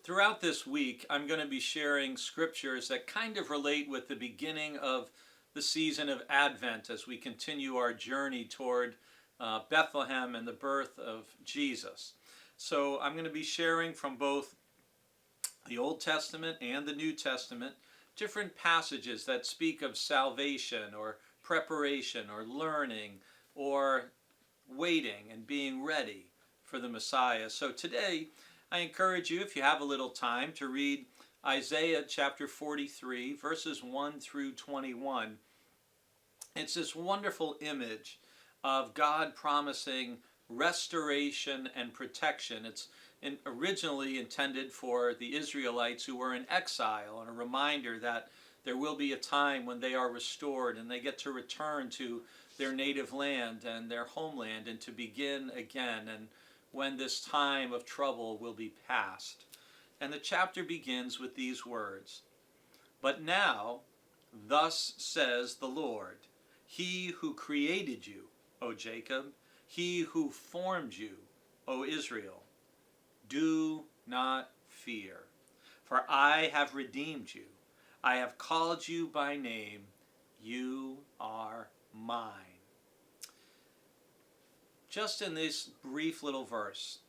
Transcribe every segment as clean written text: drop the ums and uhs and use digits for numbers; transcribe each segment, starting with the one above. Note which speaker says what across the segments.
Speaker 1: Throughout this week, I'm going to be sharing scriptures that kind of relate with the beginning of the season of Advent as we continue our journey toward Bethlehem and the birth of Jesus. So I'm going to be sharing from both the Old Testament and the New Testament different passages that speak of salvation or preparation or learning or waiting and being ready for the Messiah. So today, I encourage you, if you have a little time, to read Isaiah chapter 43, verses 1 through 21. It's this wonderful image of God promising restoration and protection. It's originally intended for the Israelites who were in exile, and a reminder that there will be a time when they are restored and they get to return to their native land and their homeland and to begin again, and when this time of trouble will be past. And the chapter begins with these words: "But now, thus says the Lord, He who created you, O Jacob, He who formed you, O Israel, do not fear, for I have redeemed you. I have called you by name. You are mine." Just in this brief little verse,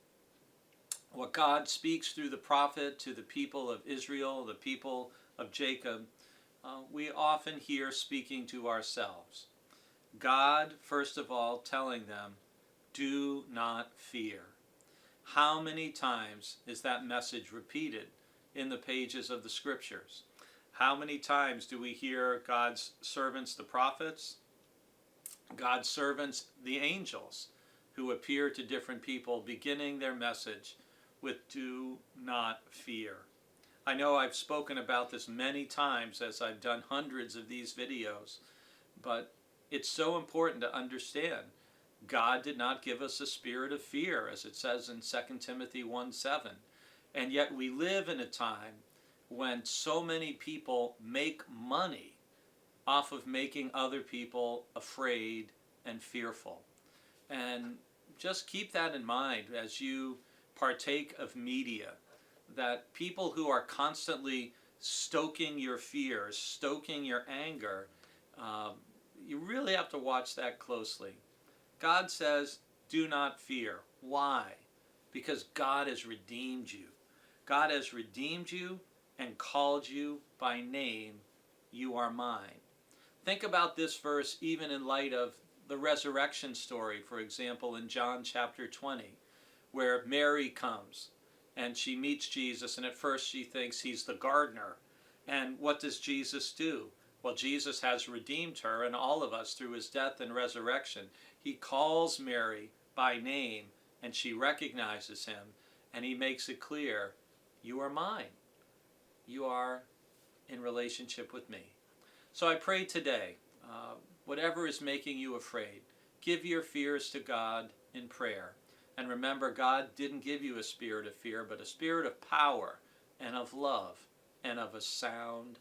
Speaker 1: what God speaks through the prophet to the people of Israel, the people of Jacob, we often hear speaking to ourselves. God, first of all, telling them, do not fear. How many times is that message repeated in the pages of the scriptures? How many times do we hear God's servants, the prophets, God's servants, the angels, who appear to different people, beginning their message with "do not fear"? I know I've spoken about this many times as I've done hundreds of these videos, but it's so important to understand God did not give us a spirit of fear, as it says in 2 Timothy 1:7. And yet we live in a time when so many people make money off of making other people afraid and fearful. And just keep that in mind as you partake of media, that people who are constantly stoking your fears, stoking your anger, you really have to watch that closely. God says, do not fear. Why? Because God has redeemed you. God has redeemed you and called you by name. You are mine. Think about this verse even in light of the resurrection story, for example, in John chapter 20, where Mary comes and she meets Jesus, and at first she thinks he's the gardener. And what does Jesus do? Well, Jesus has redeemed her and all of us through his death and resurrection. He calls Mary by name, and she recognizes him, and he makes it clear, you are mine. You are in relationship with me. So I pray today, whatever is making you afraid, give your fears to God in prayer. And remember, God didn't give you a spirit of fear, but a spirit of power and of love and of a sound